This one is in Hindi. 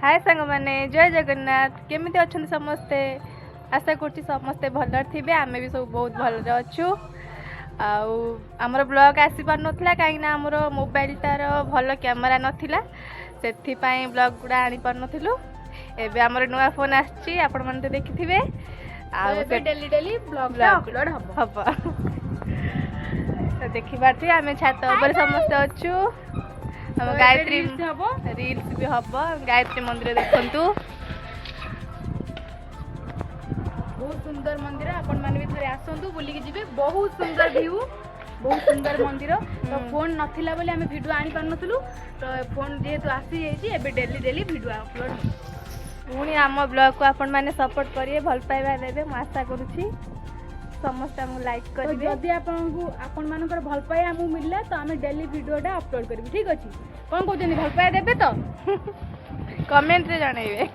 हाय सांग मैंने जय जगन्नाथ केमी अच्छा समस्ते आशा कर समस्ते भल थे आम भी सब बहुत भल अच्छु आमर ब्लॉग आसी पार नाला कहीं आमर मोबाइलटार भल कैमेरा नाला से ब्लॉग गुड़ा आनी पार नथिलु एबे आमर नुआ फोन आछि आपण मन तो देखिथिबे डेली डेली ब्लॉग अपलोड हब देखि पारथि आमे छात ऊपर समस्त अच्छु हम गायत्री रील्स भी हम गायत्री मंदिर देखंतु बहुत सुंदर मंदिर आपण माने भी थरे आसंतु बुली के जिबे बहुत सुंदर व्यू बहुत सुंदर मंदिर तो फोन नथिला बोले हमें वीडियो आनी पार नथलु तो फोन जेहेतु आसी जाइए एबे डेली डेली वीडियो अपलोड पुणी आम ब्लॉग को आपण माने सपोर्ट करिए भल पाइबा देबे म आशा करूची समस्त हमको लाइक करिवे जदि आपण मानकर भल पाए हमू मिलला तो हमें डेली वीडियोटा अपलोड करबी ठीक अछि कोन कहते भल पाए देबे तो कमेंट रे जणाइबे।